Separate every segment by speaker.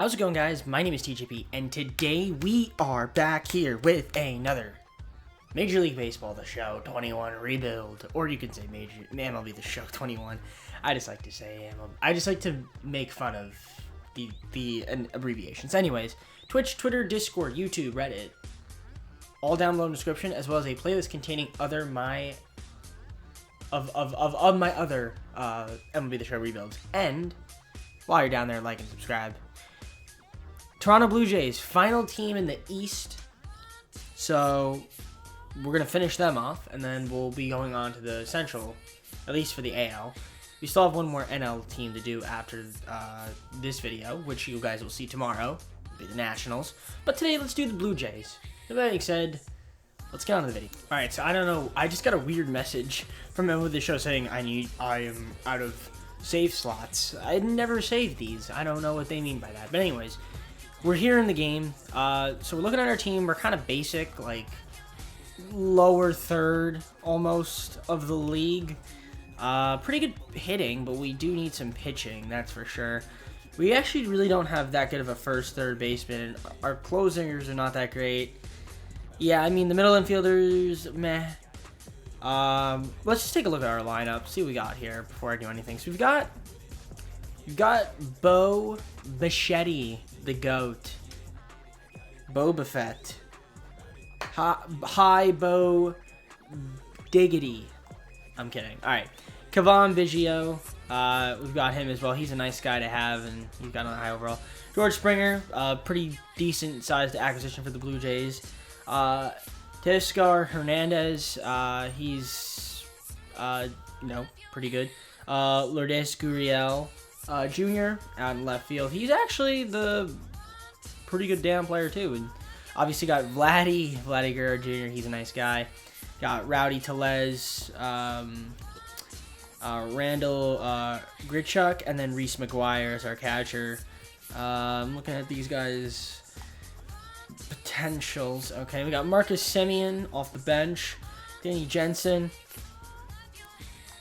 Speaker 1: How's it going, guys? My name is TJP, and today we are back here with another Major League Baseball The Show 21 rebuild, or you can say MLB The Show 21. I just like to say MLB. I just like to make fun of the abbreviations. Anyways, Twitch, Twitter, Discord, YouTube, Reddit, all down below in the description, as well as a playlist containing other my other MLB The Show rebuilds. And while you're down there, like and subscribe. Toronto Blue Jays, final team in the East. So we're going to finish them off, and then we'll be going on to the Central, at least for the AL. We still have one more NL team to do after this video, which you guys will see tomorrow. It'll be the Nationals. But today, let's do the Blue Jays. With that being said, let's get on to the video. Alright, so I don't know. I just got a weird message from MLB The Show saying I am out of save slots. I never saved these. I don't know what they mean by that. But anyways, we're here in the game. So we're looking at our team. We're kind of basic, like lower third almost of the league. Pretty good hitting, but we do need some pitching, that's for sure. We actually really don't have that good of a first, third baseman. Our closers are not that great. Yeah, I mean, the middle infielders, meh. Let's just take a look at our lineup, see what we got here before I do anything. So we've got Bo Bichetti, the GOAT. Boba Fett. Hi, Bo Diggity. I'm kidding. Alright. Kavan Biggio. We've got him as well. He's a nice guy to have, and he's got a high overall. George Springer. Pretty decent sized acquisition for the Blue Jays. Teoscar Hernandez. He's, pretty good. Lourdes Gurriel Jr. out in left field. He's actually the pretty good damn player, too. And obviously got Vladdy Guerrero Jr. He's a nice guy. Got Rowdy Tellez, Randall Grichuk, and then Reese McGuire as our catcher. Looking at these guys' potentials. Okay, we got Marcus Semien off the bench, Danny Jensen,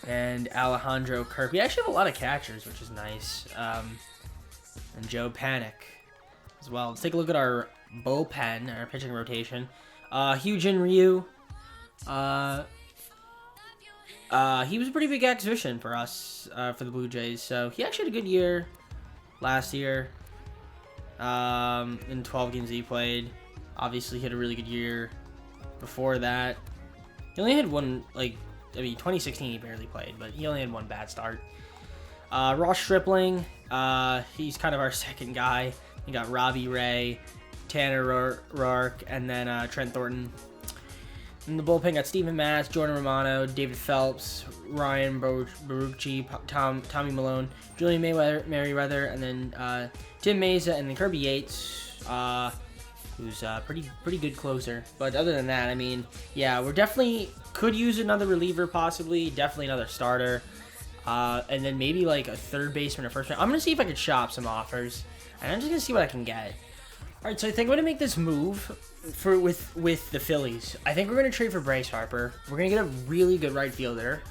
Speaker 1: and Alejandro Kirk. We actually have a lot of catchers, which is nice. And Joe Panic as well. Let's take a look at our bullpen, our pitching rotation. Hyunjin Ryu. He was a pretty big acquisition for us, for the Blue Jays. So he actually had a good year last year. In 12 games he played. Obviously, he had a really good year before that. He only had one, 2016 he barely played, but he only had one bad start. Ross Stripling, he's kind of our second guy. We got Robbie Ray, Tanner Rourke, and then Trent Thornton. In the bullpen, got Steven Matz, Jordan Romano, David Phelps, Ryan Barucci, Tommy Malone, Julian Merriweather, and then Tim Meza, and then Kirby Yates, who's a pretty good closer. But other than that, I mean, yeah, we're definitely could use another reliever, possibly, definitely another starter, and then maybe like a third baseman or first baseman. I'm gonna see if I could shop some offers, and I'm just gonna see what I can get. All right, so I think I'm gonna make this move with the Phillies. I think we're gonna trade for Bryce Harper. We're gonna get a really good right fielder.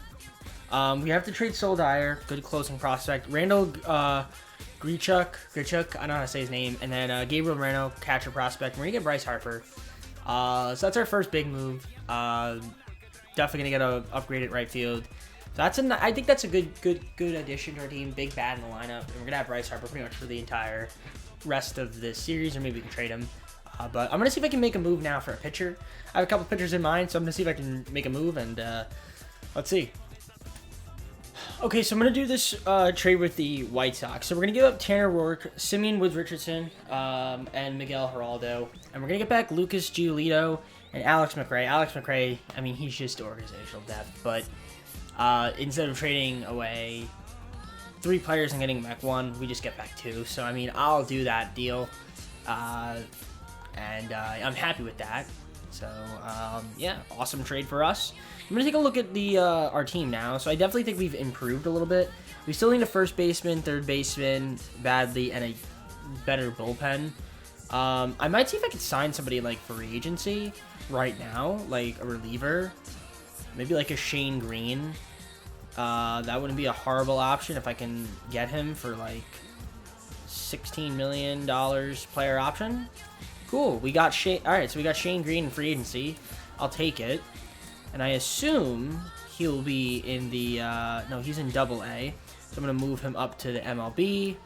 Speaker 1: We have to trade Soldier, good closing prospect. Randall Grichuk, I don't know how to say his name, and then Gabriel Moreno, catcher prospect. We're gonna get Bryce Harper. So that's our first big move. Definitely gonna get a upgraded right field. So I think that's a good addition to our team. Big bat in the lineup, and we're gonna have Bryce Harper pretty much for the entire rest of this series, or maybe we can trade him. But I'm gonna see if I can make a move now for a pitcher. I have a couple pitchers in mind, so I'm gonna see if I can make a move, and let's see. Okay, so I'm gonna do this trade with the White Sox. So we're gonna give up Tanner Rourke, Simeon Woods Richardson, and Miguel Geraldo, and we're gonna get back Lucas Giolito and Alex McRae. Alex McRae, I mean, he's just organizational depth, but instead of trading away 3 players and getting back 1, we just get back 2. So I mean, I'll do that deal, and I'm happy with that. So yeah, awesome trade for us. I'm gonna take a look at the our team now. So I definitely think we've improved a little bit. We still need a first baseman, third baseman badly, and a better bullpen. I might see if I could sign somebody like free agency right now, like a reliever, maybe like a Shane Green. That wouldn't be a horrible option if I can get him for like $16 million player option. Cool. We got Shane. All right, so we got Shane Green in free agency. I'll take it. And I assume he'll be in the no, he's in Double-A. So I'm gonna move him up to the MLB.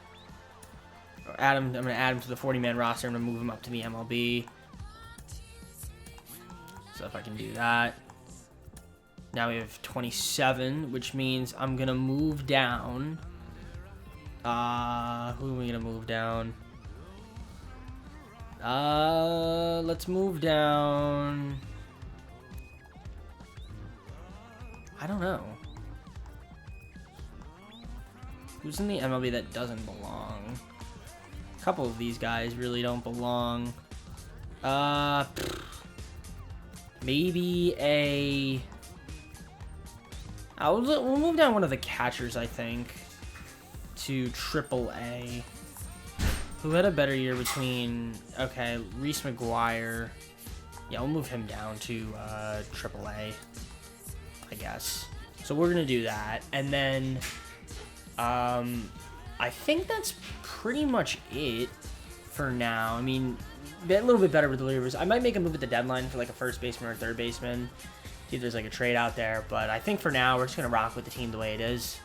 Speaker 1: Or I'm gonna add him to the 40-man roster. I'm gonna move him up to the MLB. So if I can do that. Now we have 27, which means I'm gonna move down. Who are we gonna move down? Let's move down. I don't know. Who's in the MLB that doesn't belong? A couple of these guys really don't belong. Maybe a... we'll move down one of the catchers, I think, to Triple-A. Who had a better year between... Okay, Reese McGuire. Yeah, we'll move him down to Triple-A, I guess. So we're going to do that. And then I think that's pretty much it for now. I mean, a little bit better with the relievers. I might make a move at the deadline for like a first baseman or a third baseman. See if there's like a trade out there. But I think for now, we're just going to rock with the team the way it is.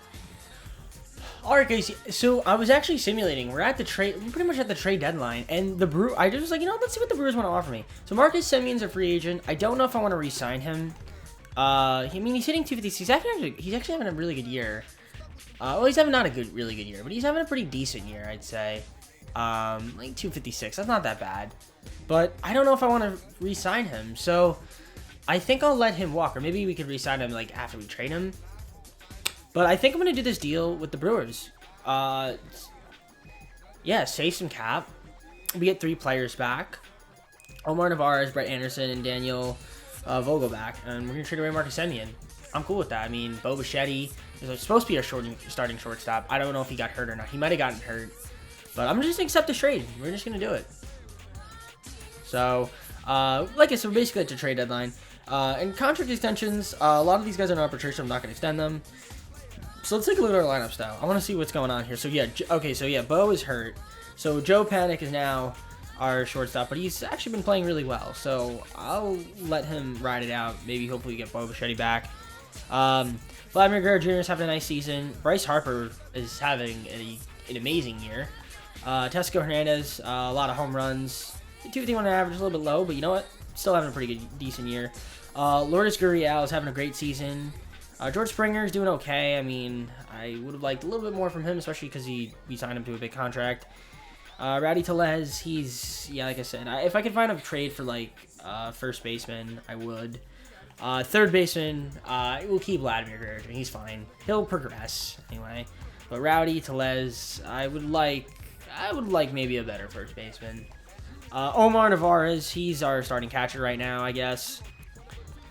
Speaker 1: All right, guys. So I was actually simulating. We're pretty much at the trade deadline, and I just was like, let's see what the Brewers want to offer me. So Marcus Semion's a free agent. I don't know if I want to re-sign him. I mean, he's hitting 256. He's actually having a really good year. Well, he's having not a really good year, but he's having a pretty decent year, I'd say. Like 256. That's not that bad. But I don't know if I want to re-sign him. So I think I'll let him walk, or maybe we could re-sign him like after we trade him. But I think I'm going to do this deal with the Brewers. Yeah, save some cap. We get 3 players back. Omar Narvaez, Brett Anderson, and Daniel Vogelbach. And we're going to trade away Marcus Semien. I'm cool with that. I mean, Bo Bichetti is supposed to be our starting shortstop. I don't know if he got hurt or not. He might have gotten hurt. But I'm just going to accept the trade. We're just going to do it. So, like I said, we're basically at the trade deadline. And contract extensions, a lot of these guys are not arbitration. I'm not going to extend them. So let's take a look at our lineups now. I want to see what's going on here. So yeah, Bo is hurt. So Joe Panic is now our shortstop, but he's actually been playing really well. So I'll let him ride it out. Maybe hopefully get Bo Bichetti back. Vladimir Guerrero Jr. is having a nice season. Bryce Harper is having an amazing year. Tesco Hernandez, a lot of home runs. 251 average, a little bit low, but you know what? Still having a pretty good, decent year. Lourdes Gurriel is having a great season. George Springer is doing okay. I mean, I would have liked a little bit more from him, especially because we signed him to a big contract. Rowdy Tellez, like I said, if I could find a trade for like first baseman, I would. Third baseman, we'll keep Vladimir Guerrero. He's fine. He'll progress anyway. But Rowdy Tellez, I would like maybe a better first baseman. Omar Narvaez, he's our starting catcher right now, I guess.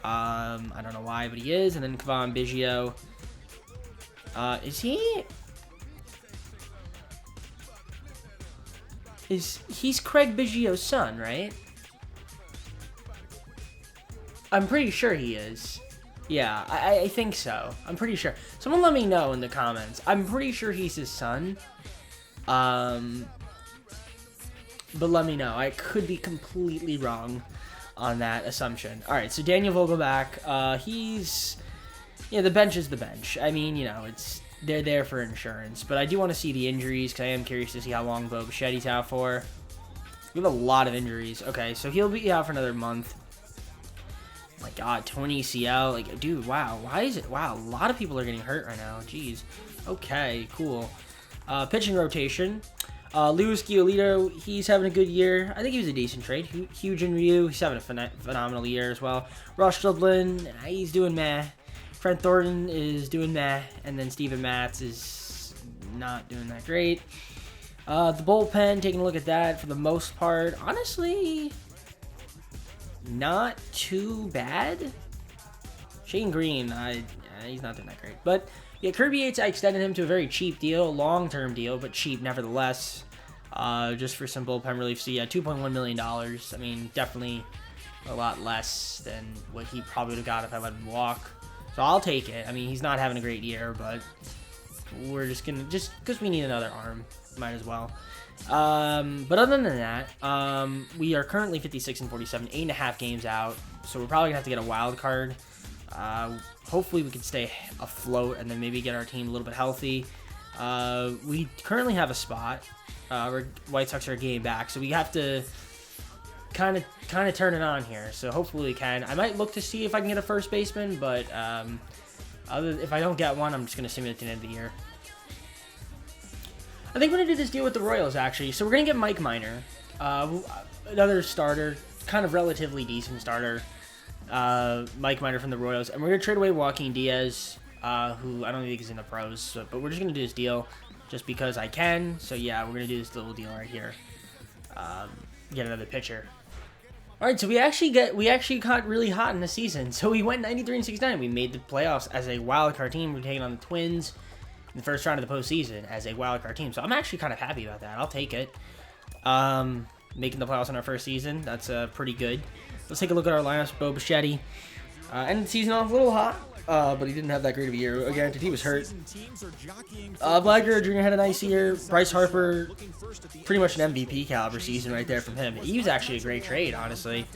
Speaker 1: I don't know why, but he is. And then Kevon Biggio. He's Craig Biggio's son, right? I'm pretty sure he is. Yeah, I think so. I'm pretty sure. Someone let me know in the comments. I'm pretty sure he's his son. But let me know. I could be completely wrong on that assumption. All right, so Daniel Vogelbach, the bench is the bench. I mean, they're there for insurance, but I do want to see the injuries because I am curious to see how long Bo Bichetti's out for. We have a lot of injuries. Okay, so he'll be out for another month. Oh my God, Tony CL, like, dude, wow, wow, a lot of people are getting hurt right now. Jeez. Okay, cool. Pitching rotation. Luis Giolito, he's having a good year. I think he was a decent trade. Hyun-Jin Ryu, he's having a phenomenal year as well. Ross Stripling, he's doing meh. Trent Thornton is doing meh. And then Steven Matz is not doing that great. The bullpen, taking a look at that for the most part. Honestly, not too bad. Shane Green, he's not doing that great. But yeah, Kirby Yates, I extended him to a very cheap deal, long-term deal, but cheap nevertheless, just for some bullpen relief. So yeah, $2.1 million. I mean, definitely a lot less than what he probably would have got if I let him walk. So I'll take it. I mean, he's not having a great year, but we're just because we need another arm. might as well. But other than that, we are currently 56 and 47, 8.5 games out. So we're probably gonna have to get a wild card. Hopefully we can stay afloat and then maybe get our team a little bit healthy. We currently have a spot. White Sox are a game back, so we have to kind of turn it on here. So hopefully we can. I might look to see if I can get a first baseman, but if I don't get one, I'm just gonna simulate the end of the year. I think we're gonna do this deal with the Royals actually. So we're gonna get Mike Minor, another starter, kind of relatively decent starter. Mike Minor from the Royals, and we're gonna trade away Joaquin Diaz, who I don't think is in the pros, but we're just gonna do this deal just because I can. So yeah, we're gonna do this little deal right here. Get another pitcher. All right, so we actually got really hot in the season. So we went 93 and 69. We made the playoffs as a wild card team. We're taking on the Twins in the first round of the postseason as a wild card team. So I'm actually kind of happy about that. I'll take it. Making the playoffs in our first season, that's pretty good. Let's take a look at our lineups. Bo Bichetti ended the season off a little hot, but he didn't have that great of a year. Again, he was hurt. Blagger Jr. had a nice year. Bryce Harper, pretty much an MVP caliber season right there from him. He was actually a great trade, honestly.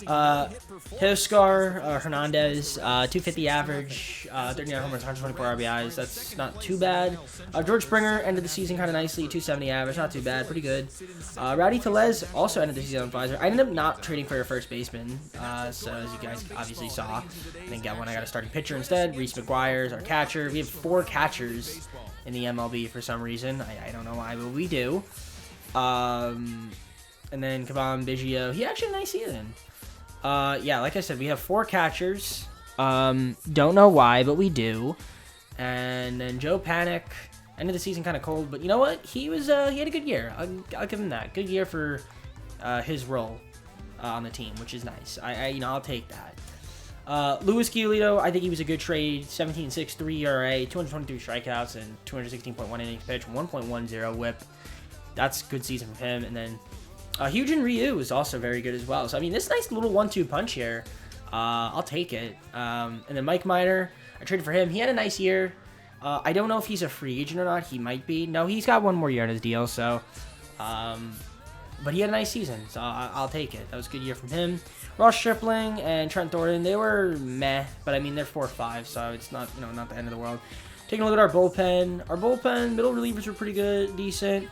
Speaker 1: Hoscar Hernandez, 250 average, 39 homers, 124 RBIs. That's not too bad. George Springer ended the season kind of nicely, 270 average, not too bad, pretty good. Rowdy Tellez also ended the season on Pfizer. I ended up not trading for a first baseman, so as you guys obviously saw, I didn't get one. I got a starting pitcher instead. Reese McGuire is our catcher. We have 4 catchers in the MLB for some reason. I don't know why, but we do. And then Caban Biggio, he actually had a nice season. Yeah, like I said, we have 4 catchers. Don't know why, but we do. And then Joe Panic ended the season kind of cold, but you know what? He had a good year. I'll give him that. Good year for his role on the team, which is nice. I'll take that. Luis Giolito, I think he was a good trade. 17.6, 3 ERA, 223 strikeouts, and 216.1 innings pitched, 1.10 WHIP. That's a good season for him. And then Hyun-Jin Ryu is also very good as well. So, I mean, this nice little 1-2 punch here. I'll take it. And then Mike Minor, I traded for him. He had a nice year. I don't know if he's a free agent or not. He might be. No, he's got one more year on his deal. So, but he had a nice season. So, I'll take it. That was a good year from him. Ross Stripling and Trent Thornton, they were meh. But, I mean, they're 4-5. So, it's not, not the end of the world. Taking a look at our bullpen. Our bullpen, middle relievers were pretty good, decent.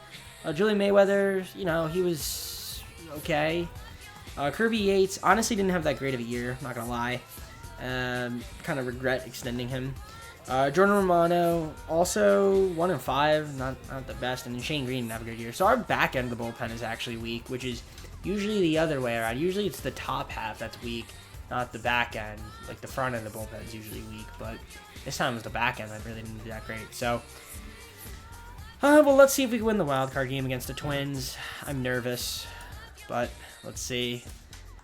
Speaker 1: Julian Mayweather, he was okay. Kirby Yates, honestly didn't have that great of a year, not gonna lie. Kind of regret extending him. Jordan Romano, also 1-5, not the best. And then Shane Green didn't have a good year. So our back end of the bullpen is actually weak, which is usually the other way around. Usually it's the top half that's weak, not the back end. Like the front end of the bullpen is usually weak, but this time it was the back end that really didn't do that great. So, well, let's see if we can win the wild card game against the Twins. I'm nervous, but let's see.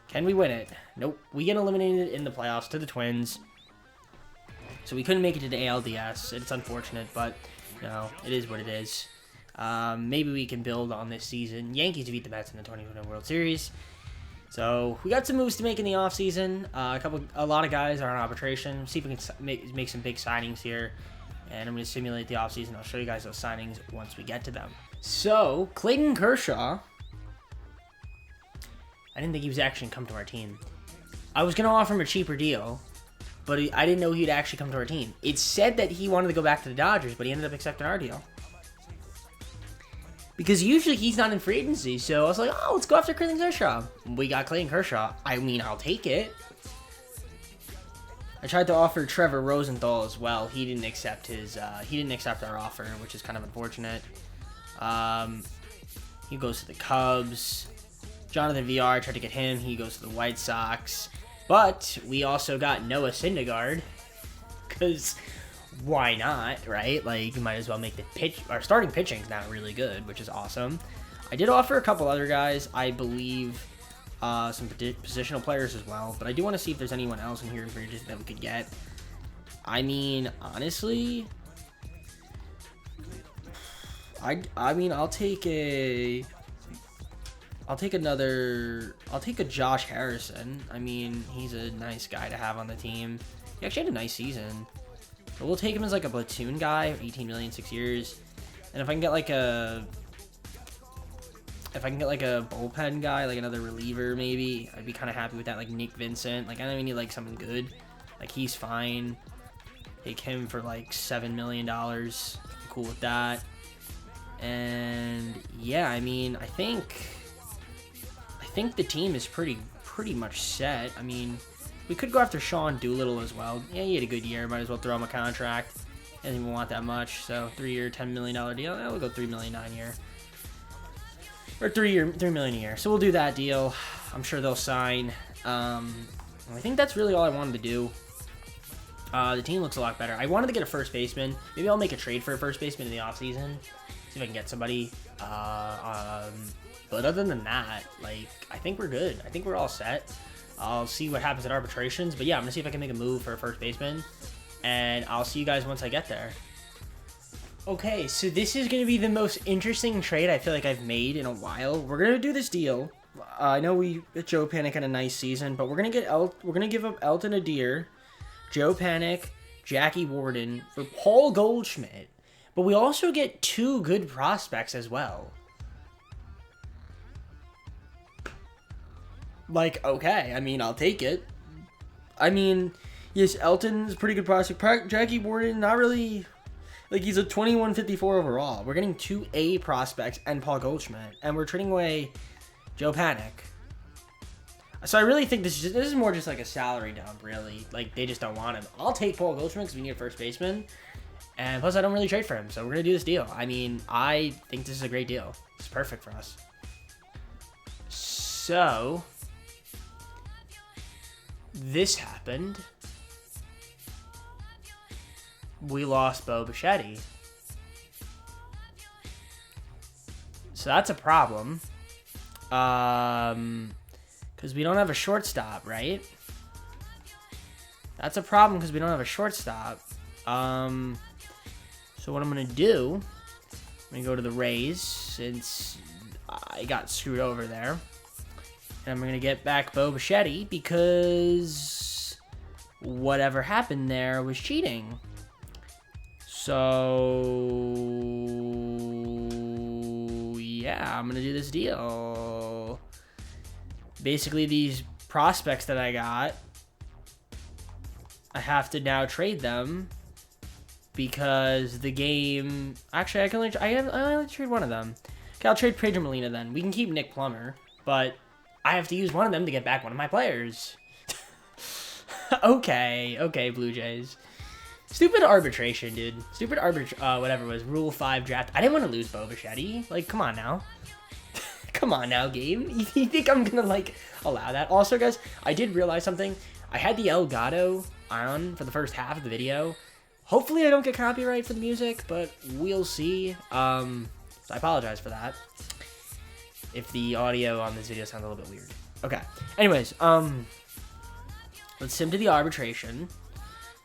Speaker 1: Can we win it? Nope. We get eliminated in the playoffs to the Twins. So we couldn't make it to the ALDS. It's unfortunate, but, it is what it is. Maybe we can build on this season. Yankees beat the Mets in the 2020 World Series. So we got some moves to make in the offseason. A lot of guys are on arbitration. See if we can make some big signings here. And I'm going to simulate the offseason. I'll show you guys those signings once we get to them. So, Clayton Kershaw. I didn't think he was actually going to come to our team. I was going to offer him a cheaper deal, but I didn't know he'd actually come to our team. It said that he wanted to go back to the Dodgers, but he ended up accepting our deal. Because usually he's not in free agency, so I was like, oh, let's go after Clayton Kershaw. We got Clayton Kershaw. I mean, I'll take it. I tried to offer Trevor Rosenthal as well. He didn't accept our offer, which is kind of unfortunate. He goes to the Cubs. Jonathan VR, tried to get him. He goes to the White Sox. But we also got Noah Syndergaard. Because why not, right? Like, you might as well make the pitch. Our starting pitching's not really good, which is awesome. I did offer a couple other guys. I believe some positional players as well, but I do want to see if there's anyone else in here in free agency that we could get. I mean, honestly, I'll take a Josh Harrison. I mean, he's a nice guy to have on the team. He actually had a nice season. But we'll take him as like a platoon guy, 18 million, 6 years. And if I can get like a If I can get like a bullpen guy, like another reliever maybe, I'd be kind of happy with that. Like Nick Vincent. Like I don't even need like something good. Like he's fine. Take him for like $7 million. I'm cool with that. And yeah, I mean, I think the team is pretty much set. I mean, we could go after Sean Doolittle as well. Yeah, he had a good year. Might as well throw him a contract. He doesn't even want that much. So 3-year, $10 million deal. We'll go $3 million 9-year. Or $3 million a year. So we'll do that deal. I'm sure they'll sign. I think that's really all I wanted to do. The team looks a lot better. I wanted to get a first baseman. Maybe I'll make a trade for a first baseman in the offseason. See if I can get somebody. But other than that, like, I think we're good. I think we're all set. I'll see what happens at arbitrations. But yeah, I'm going to see if I can make a move for a first baseman. And I'll see you guys once I get there. Okay, so this is going to be the most interesting trade I feel like I've made in a while. We're going to do this deal. I know Joe Panic had a nice season, but we're going to give up Elton Adair, Joe Panic, Jackie Warden for Paul Goldschmidt. But we also get 2 good prospects as well. Like, okay, I mean, I'll take it. I mean, yes, Elton's a pretty good prospect. Jackie Warden, not really. Like, he's a 2154 overall. We're getting 2 A prospects and Paul Goldschmidt. And we're trading away Joe Panic. So I really think this is more just like a salary dump, really. Like, they just don't want him. I'll take Paul Goldschmidt because we need a first baseman. And plus, I don't really trade for him. So we're going to do this deal. I mean, I think this is a great deal. It's perfect for us. So, this happened. We lost Bo Bichetti. So that's a problem. Because we don't have a shortstop, right? That's a problem because we don't have a shortstop. So what I'm going to do, I'm going to go to the Rays since I got screwed over there. And I'm going to get back Bo Bichetti because whatever happened there was cheating. So, yeah, I'm going to do this deal. Basically, these prospects that I got, I have to now trade them because the game... Actually, I only trade one of them. Okay, I'll trade Pedro Molina then. We can keep Nick Plummer, but I have to use one of them to get back one of my players. Okay, Blue Jays. Stupid arbitration, dude. Stupid whatever it was, Rule 5 draft. I didn't want to lose Bo Bichetti. Like, come on now. Come on now, game. You think I'm going to, like, allow that? Also, guys, I did realize something. I had the Elgato on for the first half of the video. Hopefully I don't get copyright for the music, but we'll see. So I apologize for that. If the audio on this video sounds a little bit weird. Okay. Anyways, let's sim to the arbitration.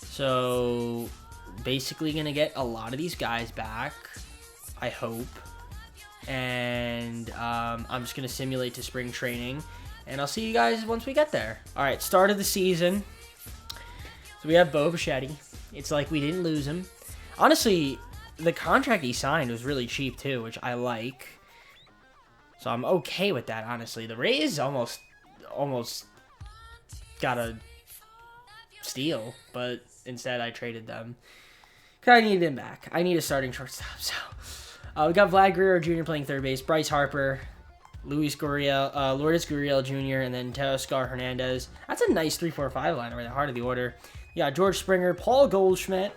Speaker 1: So, basically gonna get a lot of these guys back, I hope. And I'm just gonna simulate to spring training, and I'll see you guys once we get there. All right, start of the season. So we have Bo Bichetti. It's like we didn't lose him. Honestly, the contract he signed was really cheap too, which I like. So I'm okay with that, honestly. The Rays almost got a steal, but instead I traded them. Because I needed him back. I need a starting shortstop. So we got Vlad Guerrero Jr. playing third base, Bryce Harper, Lourdes Gurriel Jr., and then Teoscar Hernandez. That's a nice 3-4-5 line right at the heart of the order. Yeah, George Springer, Paul Goldschmidt,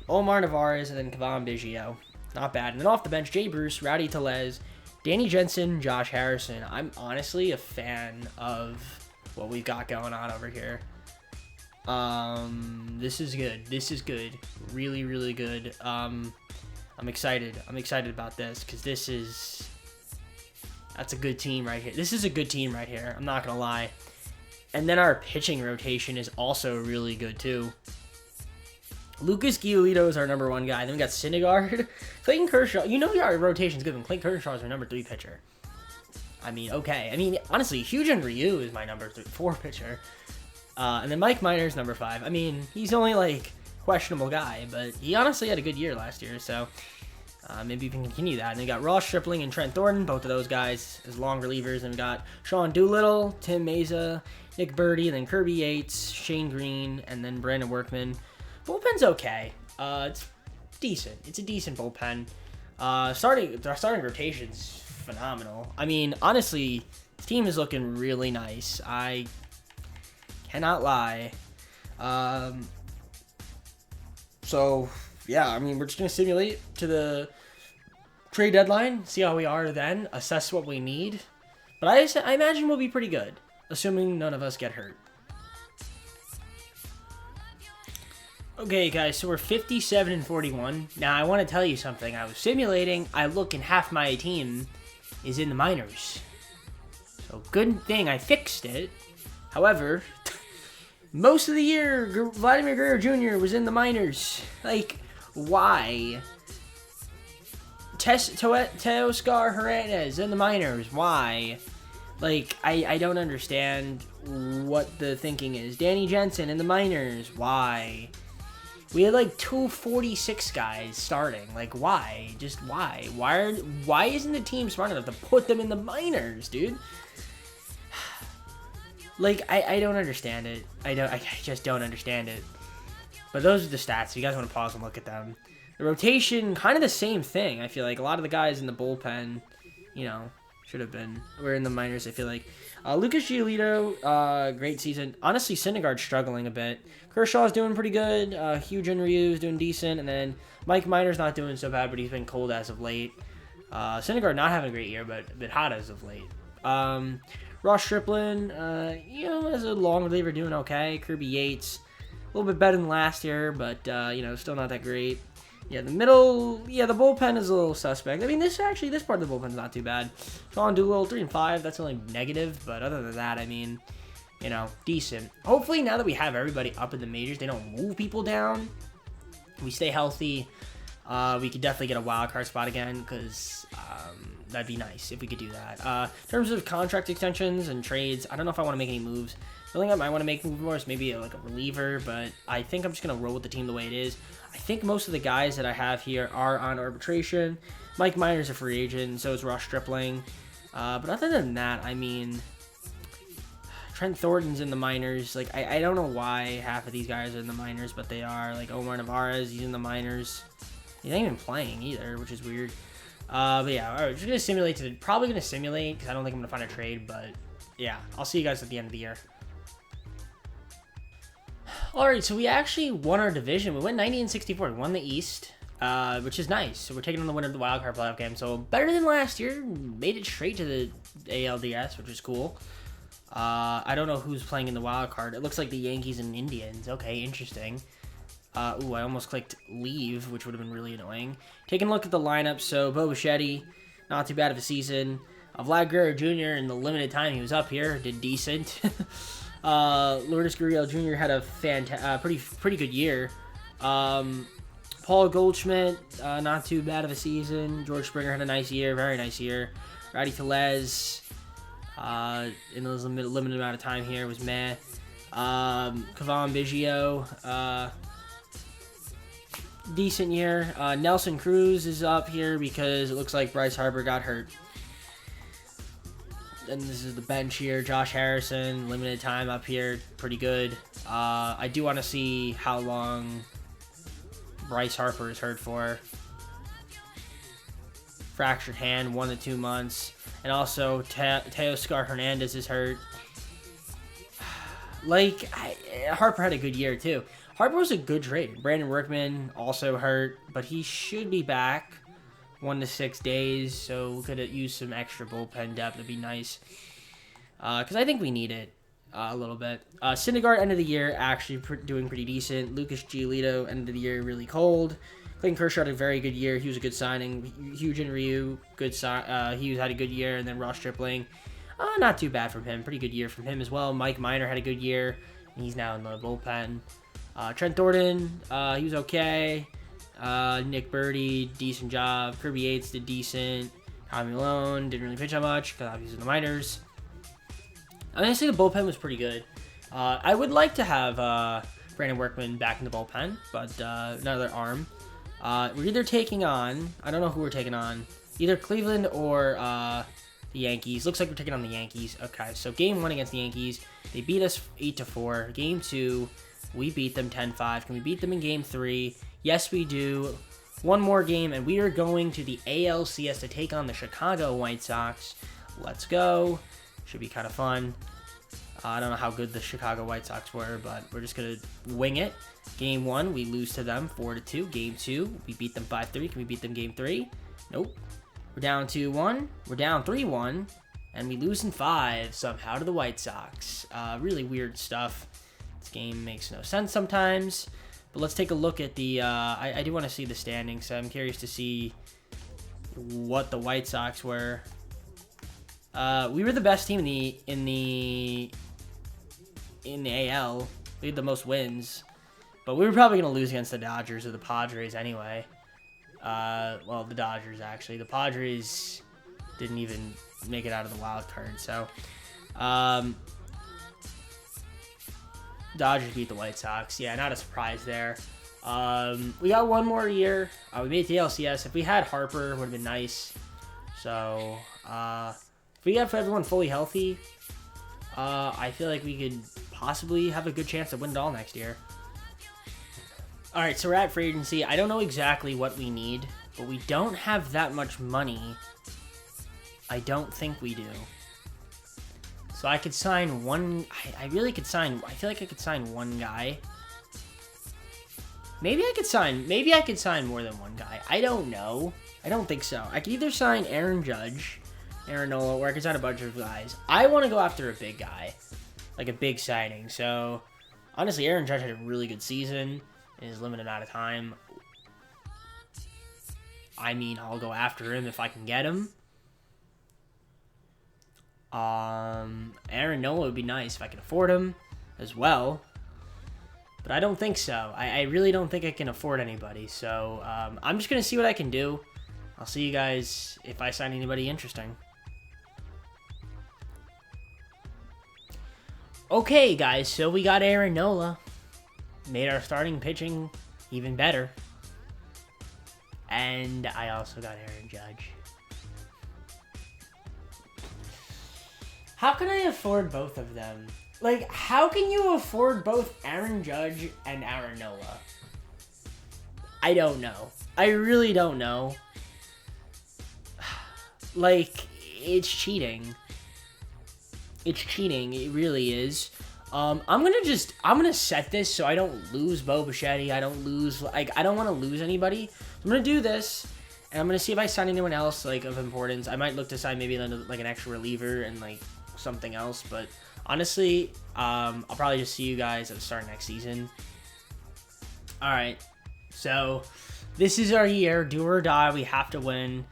Speaker 1: Omar Narvaez, and then Cavan Biggio. Not bad. And then off the bench, Jay Bruce, Rowdy Tellez, Danny Jensen, Josh Harrison. I'm honestly a fan of what we've got going on over here. This is good. This is good. Really, really good. I'm excited. I'm excited about this because that's a good team right here. This is a good team right here. I'm not going to lie. And then our pitching rotation is also really good too. Lucas Giolito is our number 1 guy. Then we got Syndergaard, Clayton Kershaw. You know our rotation's good when Clayton Kershaw is our number 3 pitcher. I mean, okay. I mean, honestly, Hyun-Jin Ryu is my number 4 pitcher. And then Mike Minor's number 5. I mean, he's only like questionable guy, but he honestly had a good year last year. So Maybe we can continue that. And we got Ross Stripling and Trent Thornton, both of those guys as long relievers. And we got Sean Doolittle, Tim Meza, Nick Birdie, and then Kirby Yates, Shane Green, and then Brandon Workman. Bullpen's okay. It's decent. It's a decent bullpen. Starting rotation's phenomenal. I mean, honestly, the team is looking really nice. I cannot lie. So, yeah, I mean, we're just going to simulate to the trade deadline, see how we are then, assess what we need. But I imagine we'll be pretty good, assuming none of us get hurt. Okay, guys, so we're 57 and 41. Now, I want to tell you something. I was simulating. I look, and half my team is in the minors. So, good thing I fixed it. However, most of the year, Vladimir Guerrero Jr. was in the minors. Like, why? Teoscar Hernandez in the minors. Why? Like, I don't understand what the thinking is. Danny Jensen in the minors. Why? We had like 246 guys starting. Like, why? Just why? Why isn't the team smart enough to put them in the minors, dude? Like, I don't understand it. I just don't understand it. But those are the stats. If you guys want to pause and look at them. The rotation, kind of the same thing. I feel like a lot of the guys in the bullpen, you know, we're in the minors, I feel like. Lucas Giolito, great season. Honestly, Syndergaard's struggling a bit. Kershaw's doing pretty good. Hugh Ryu's doing decent. And then Mike Minor's not doing so bad, but he's been cold as of late. Syndergaard not having a great year, but a bit hot as of late. Ross Stripling, you know, as a long reliever, doing okay. Kirby Yates, a little bit better than last year, but, you know, still not that great. Yeah, the bullpen is a little suspect. I mean, this part of the bullpen's not too bad. Sean Doolittle, 3-5, that's only negative, but other than that, I mean, you know, decent. Hopefully, now that we have everybody up in the majors, they don't move people down. We stay healthy. We could definitely get a wild card spot again, because that'd be nice if we could do that. In terms of contract extensions and trades, I don't know if I want to make any moves. The only thing I might want to make more is maybe like a reliever, but I think I'm just going to roll with the team the way it is. I think most of the guys that I have here are on arbitration. Mike Minor's a free agent, so is Ross Stripling. But other than that, I mean, Trent Thornton's in the minors. Like, I don't know why half of these guys are in the minors, but they are. Like, Omar Narvaez, he's in the minors. He's not even playing either, which is weird. But yeah, all right, just going to simulate. Probably going to simulate, because I don't think I'm going to find a trade, but yeah, I'll see you guys at the end of the year. Alright, so we actually won our division. We went 90 and 64. We won the East, which is nice. So we're taking on the winner of the wild card playoff game. So better than last year. Made it straight to the ALDS, which is cool. I don't know who's playing in the wild card. It looks like the Yankees and Indians. Okay, interesting. Ooh, I almost clicked leave, which would have been really annoying. Taking a look at the lineup. So Bo Bichetti, not too bad of a season. Vlad Guerrero Jr. in the limited time he was up here did decent. Lourdes Gurriel Jr. had a pretty good year. Paul Goldschmidt, not too bad of a season. George Springer had a nice year, very nice year. Rowdy Tellez, in the limited amount of time here, was meh. Cavan Biggio, decent year. Nelson Cruz is up here because it looks like Bryce Harper got hurt. And this is the bench here. Josh Harrison, limited time up here, pretty good. I do want to see how long Bryce Harper is hurt for. Fractured hand, 1 to 2 months. And also, Teoscar Hernandez is hurt. Like, Harper had a good year, too. Harper was a good trade. Brandon Workman also hurt, but he should be back 1 to 6 days, so we could use some extra bullpen depth. It'd be nice, because I think we need it a little bit. Syndergaard, end of the year, actually doing pretty decent. Lucas Giolito, end of the year, really cold. Clayton Kershaw had a very good year. He was a good signing. Hugh Ryu, he had a good year. And then Ross Stripling, not too bad from him. Pretty good year from him as well. Mike Minor had a good year. He's now in the bullpen. Trent Thornton, he was okay. Nick Birdie, decent job. Kirby Yates did decent. Tommy Malone didn't really pitch that much because he was in the minors. Honestly, the bullpen was pretty good. I would like to have Brandon Workman back in the bullpen, but another arm. We're either taking on, I don't know who we're taking on, either Cleveland or the Yankees. Looks like we're taking on the Yankees. Okay, so game 1 against the Yankees, they beat us 8-4. Game 2, we beat them 10-5. Can we beat them in game 3? Yes, we do. One more game, and we are going to the ALCS to take on the Chicago White Sox. Let's go. Should be kind of fun. I don't know how good the Chicago White Sox were, but we're just going to wing it. Game 1, we lose to them 4-2. Game 2, we beat them 5-3. Can we beat them game 3? Nope. We're down 2-1. We're down 3-1. And we lose in 5 somehow to the White Sox. Really weird stuff. This game makes no sense sometimes. But let's take a look at the... I do want to see the standings, so I'm curious to see what the White Sox were. We were the best team in the AL. We had the most wins. But we were probably going to lose against the Dodgers or the Padres anyway. Well, the Dodgers, actually. The Padres didn't even make it out of the wild card. So, Dodgers beat the White Sox. Yeah, not a surprise there. We got one more year. We made the LCS. If we had Harper, it would have been nice. So, if we got everyone fully healthy, I feel like we could possibly have a good chance to win it all next year. All right, so we're at free agency. I don't know exactly what we need, but we don't have that much money. I don't think we do. So I could sign one... I really could sign... I feel like I could sign one guy. Maybe I could sign more than one guy. I don't know. I don't think so. I could either sign Aaron Judge, Aaron Nola, or I could sign a bunch of guys. I want to go after a big guy. Like a big signing. So, honestly, Aaron Judge had a really good season in his limited amount of time. I mean, I'll go after him if I can get him. Aaron Nola would be nice if I can afford him as well. But I don't think so. I really don't think I can afford anybody. So, I'm just going to see what I can do. I'll see you guys if I sign anybody interesting. Okay, guys. So, we got Aaron Nola. Made our starting pitching even better. And I also got Aaron Judge. How can I afford both of them? Like, how can you afford both Aaron Judge and Aaron Nola? I don't know. I really don't know. Like, it's cheating. It's cheating. It really is. I'm gonna set this so I don't lose Bo Bichetti. I don't want to lose anybody. I'm gonna do this, and I'm gonna see if I sign anyone else, like, of importance. I might look to sign maybe, like, an extra reliever and, like, something else, but honestly, I'll probably just see you guys at the start of next season. Alright, so, this is our year. Do or die. We have to win.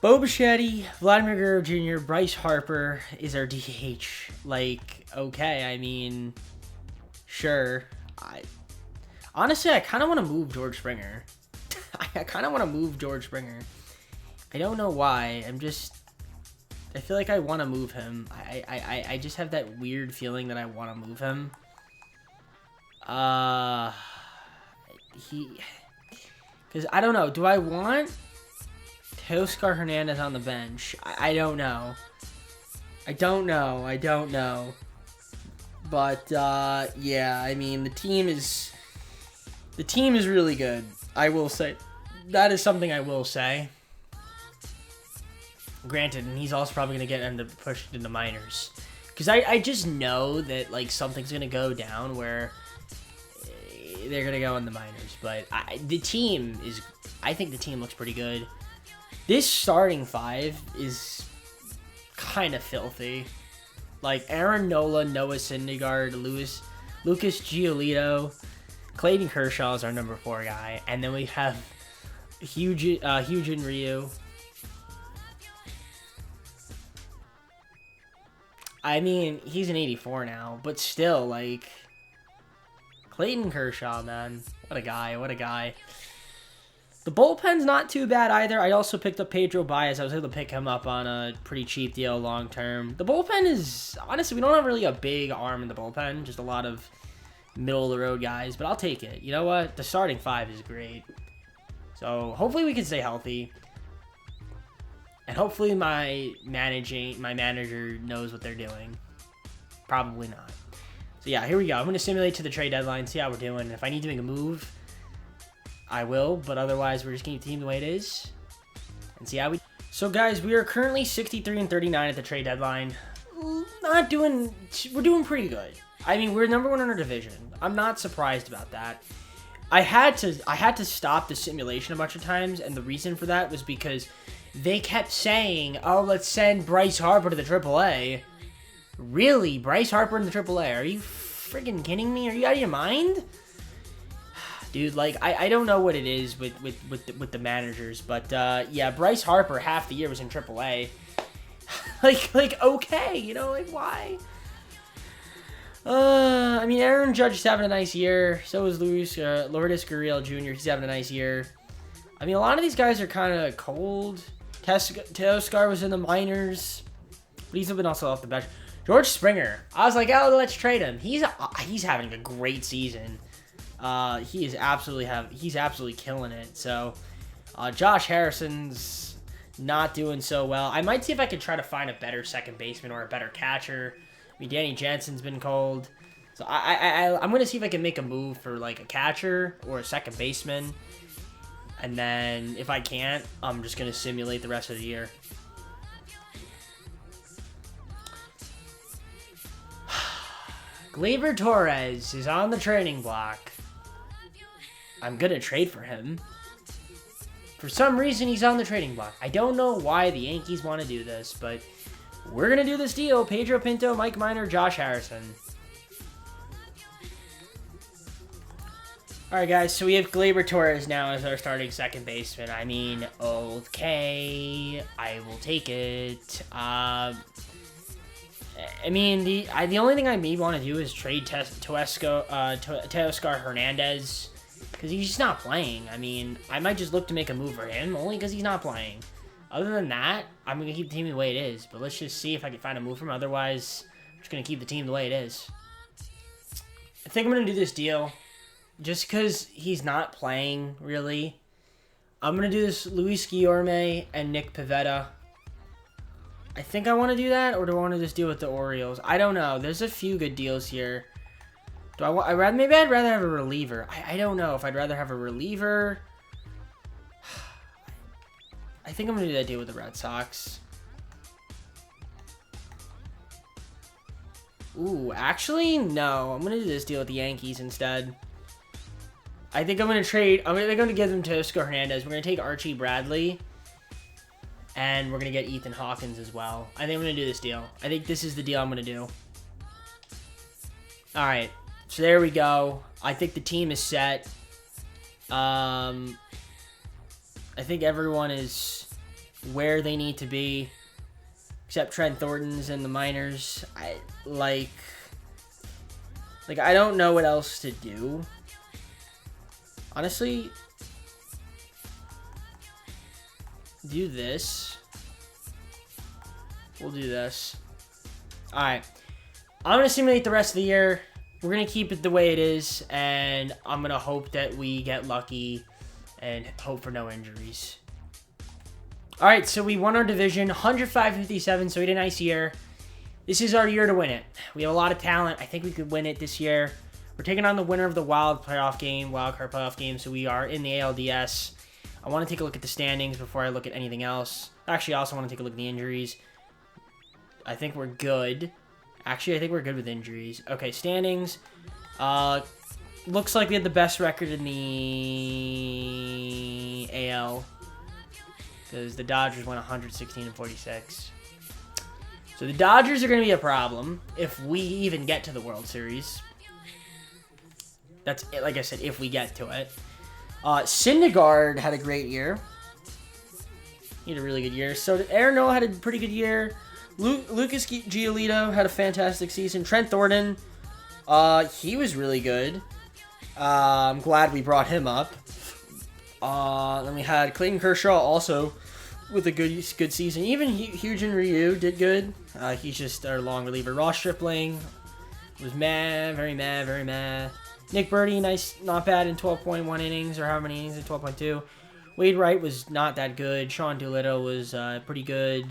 Speaker 1: Bo Bichetti, Vladimir Guerrero Jr., Bryce Harper is our DH. Like, okay, I mean, sure. Honestly, I kind of want to move George Springer. I kind of want to move George Springer. I don't know why. I feel like I want to move him. I just have that weird feeling that I want to move him. Because I don't know. Do I want Oscar Hernandez on the bench? I don't know. I don't know. But, yeah, I mean, the team is really good. I will say. That is something I will say. Granted, and he's also probably going to end up pushed into minors. Because I just know that, like, something's going to go down where they're going to go in the minors. But I think the team looks pretty good. This starting five is kind of filthy. Like, Aaron Nola, Noah Syndergaard, Lucas Giolito, Clayton Kershaw is our number 4 guy. And then we have Hyun Ryu. I mean, he's an 84 now, but still, like, Clayton Kershaw, man. What a guy. The bullpen's not too bad either. I also picked up Pedro Baez. I was able to pick him up on a pretty cheap deal long term. The bullpen is, honestly, we don't have really a big arm in the bullpen. Just a lot of middle-of-the-road guys, but I'll take it. You know what? The starting 5 is great. So hopefully we can stay healthy. And hopefully my manager knows what they're doing. Probably not. So yeah, here we go. I'm going to simulate to the trade deadline, see how we're doing. If I need to make a move, I will. But otherwise, we're just going to keep the team the way it is. And see how we... So guys, we are currently 63-39 at the trade deadline. We're doing pretty good. I mean, we're number 1 in our division. I'm not surprised about that. I had to stop the simulation a bunch of times, and the reason for that was because they kept saying, "Oh, let's send Bryce Harper to the AAA." Really, Bryce Harper in the AAA? Are you freaking kidding me? Are you out of your mind, dude? Like, I don't know what it is with the managers, but yeah, Bryce Harper half the year was in AAA. like okay, you know, like why? I mean, Aaron Judge is having a nice year. So is Lourdes Gurriel Jr. He's having a nice year. I mean, a lot of these guys are kind of cold. Teoscar was in the minors, but he's been also off the bench. George Springer. I was like, oh, let's trade him. He's having a great season. He's absolutely killing it. So, Josh Harrison's not doing so well. I might see if I could try to find a better second baseman or a better catcher. I mean, Danny Jansen's been cold. So I'm going to see if I can make a move for like a catcher or a second baseman. And then if I can't, I'm just going to simulate the rest of the year. Gleyber Torres is on the trading block. I'm going to trade for him. For some reason, he's on the trading block. I don't know why the Yankees want to do this, but we're going to do this deal. Pedro Pinto, Mike Minor, Josh Harrison. All right, guys, so we have Gleyber Torres now as our starting second baseman. I mean, okay, I will take it. I mean, the only thing I may want to do is trade Teoscar Hernandez, because he's just not playing. I mean, I might just look to make a move for him, only because he's not playing. Other than that, I'm going to keep the team the way it is, but let's just see if I can find a move from him. Otherwise, I'm just going to keep the team the way it is. I think I'm going to do this deal. Just because he's not playing, really. I'm going to do this Luis Guillorme and Nick Pivetta. I think I want to do that, or do I want to just deal with the Orioles? I don't know. There's a few good deals here. Maybe I'd rather have a reliever. I don't know if I'd rather have a reliever. I think I'm going to do that deal with the Red Sox. Ooh, actually, no. I'm going to do this deal with the Yankees instead. I think I'm going to trade. They're going to give them to Teoscar Hernandez. We're going to take Archie Bradley. And we're going to get Ethan Hawkins as well. I think I'm going to do this deal. I think this is the deal I'm going to do. Alright. So there we go. I think the team is set. I think everyone is where they need to be. Except Trent Thornton's in the minors. I don't know what else to do. Honestly, do this. We'll do this. Alright. I'm going to simulate the rest of the year. We're going to keep it the way it is. And I'm going to hope that we get lucky and hope for no injuries. Alright, so we won our division. 105-57, so we had a nice year. This is our year to win it. We have a lot of talent. I think we could win it this year. We're taking on the winner of the wild card playoff game, so we are in the ALDS. I want to take a look at the standings before I look at anything else. Actually, I also want to take a look at the injuries. I think we're good. Actually, I think we're good with injuries. Okay, standings. Looks like we had the best record in the AL. Because the Dodgers went 116-46. So the Dodgers are going to be a problem if we even get to the World Series. That's it, like I said, if we get to it. Syndergaard had a great year. He had a really good year. So did Aaron Nola had a pretty good year. Lucas Giolito had a fantastic season. Trent Thornton, he was really good. I'm glad we brought him up. Then we had Clayton Kershaw also with a good season. Even Hyun-Jin Ryu did good. He's just our long reliever. Ross Stripling was very meh. Nick Birdie, nice, not bad in 12.1 innings, or how many innings in 12.2. Wade Wright was not that good. Sean Doolittle was pretty good.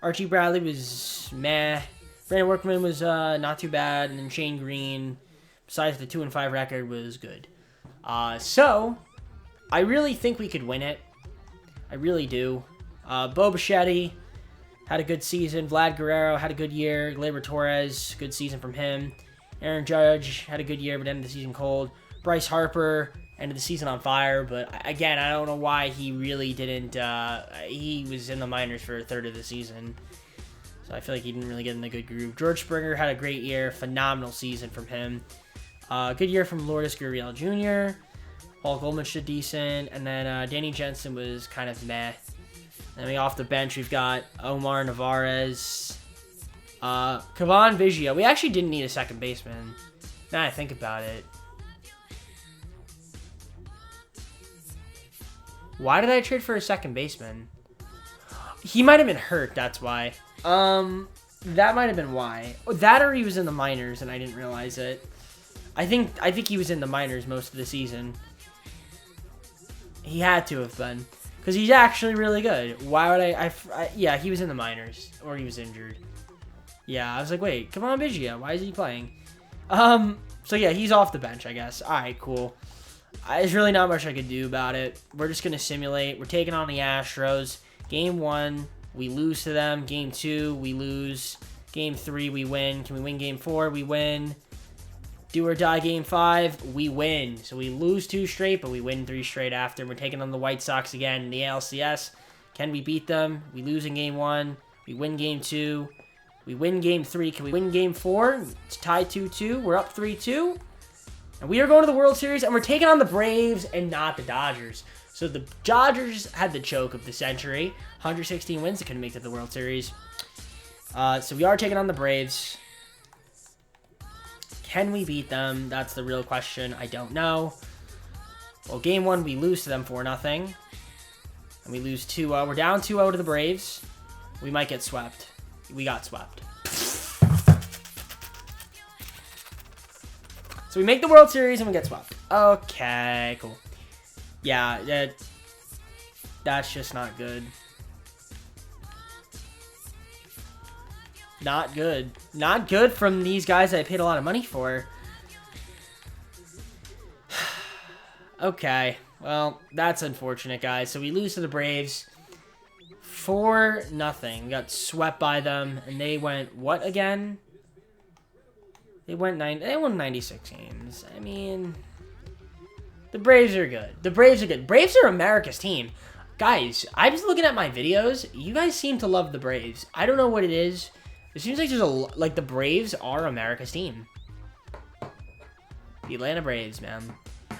Speaker 1: Archie Bradley was meh. Brandon Workman was not too bad. And then Shane Green, besides the 2-5 record, was good. So, I really think we could win it. I really do. Bo Bichetti had a good season. Vlad Guerrero had a good year. Gleyber Torres, good season from him. Aaron Judge had a good year, but ended the season cold. Bryce Harper ended the season on fire, but again, I don't know why he really didn't. He was in the minors for a third of the season, so I feel like he didn't really get in the good groove. George Springer had a great year, phenomenal season from him. Good year from Lourdes Gurriel Jr. Paul Goldman did decent, and then Danny Jensen was kind of meh. And then off the bench, we've got Omar Narvaez, Kevon Biggio. We actually didn't need a second baseman. Now I think about it. Why did I trade for a second baseman? He might have been hurt, that's why. That might have been why. That or he was in the minors and I didn't realize it. I think he was in the minors most of the season. He had to have been. Because he's actually really good. Why would yeah, he was in the minors. Or he was injured. Yeah, I was like, wait, come on, Biggio. Why is he playing? So yeah, he's off the bench, I guess. Alright, cool. There's really not much I could do about it. We're just going to simulate. We're taking on the Astros. Game 1, we lose to them. Game 2, we lose. Game 3, we win. Can we win Game 4? We win. Do or die Game 5, we win. So we lose 2 straight, but we win 3 straight after. We're taking on the White Sox again in the ALCS. Can we beat them? We lose in Game 1. We win Game 2. We win Game 3. Can we win Game 4? It's tied 2-2. We're up 3-2. And we are going to the World Series, and we're taking on the Braves and not the Dodgers. So the Dodgers had the choke of the century. 116 wins. They couldn't make it to the World Series. So we are taking on the Braves. Can we beat them? That's the real question. I don't know. Well, Game 1, we lose to them 4-0. And we lose 2-0. We're down 2-0 to the Braves. We might get swept. We got swept. So we make the World Series and we get swept. Okay, cool. Yeah, that's just not good. Not good. Not good from these guys that I paid a lot of money for. Okay. Well, that's unfortunate, guys. So we lose to the Braves 4-0. We got swept by them, and they went what again? They won 96 games. I mean, the Braves are good. The Braves are good. Braves are America's team. Guys, I was looking at my videos. You guys seem to love the Braves. I don't know what it is. It seems like the Braves are America's team. The Atlanta Braves, man.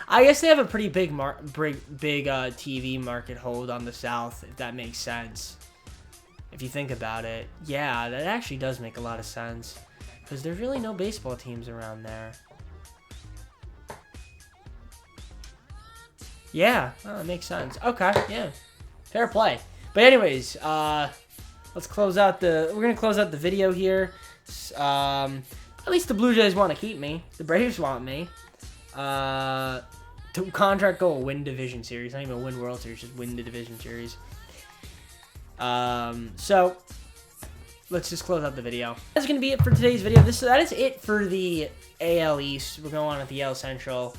Speaker 1: I guess they have a pretty big TV market hold on the South, if that makes sense. If you think about it. Yeah, that actually does make a lot of sense. Because there's really no baseball teams around there. Yeah, oh, that makes sense. Okay, yeah. Fair play. But anyways, let's close out we're going to close out the video here. At least the Blue Jays want to keep me. The Braves want me. To contract goal, win division series. Not even win World Series, just win the division series. So, let's just close out the video. That's going to be it for today's video. That is it for the AL East. We're going on with the AL Central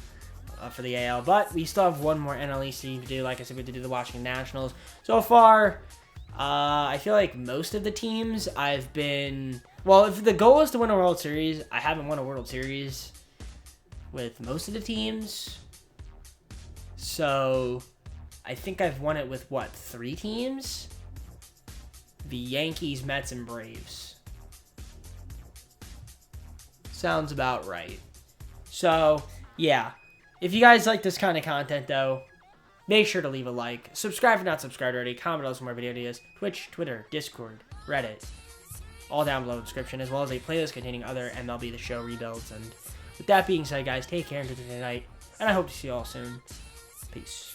Speaker 1: for the AL. But we still have one more NL East team to do. Like I said, we have to do the Washington Nationals. So far, I feel like most of the teams I've been... Well, if the goal is to win a World Series, I haven't won a World Series with most of the teams. So, I think I've won it with, what, 3 teams? The Yankees, Mets, and Braves. Sounds about right. So, yeah. If you guys like this kind of content, though, make sure to leave a like. Subscribe if you're not subscribed already. Comment below some more video ideas. Twitch, Twitter, Discord, Reddit. All down below in the description, as well as a playlist containing other MLB The Show rebuilds. And with that being said, guys, take care until tonight. And I hope to see you all soon. Peace.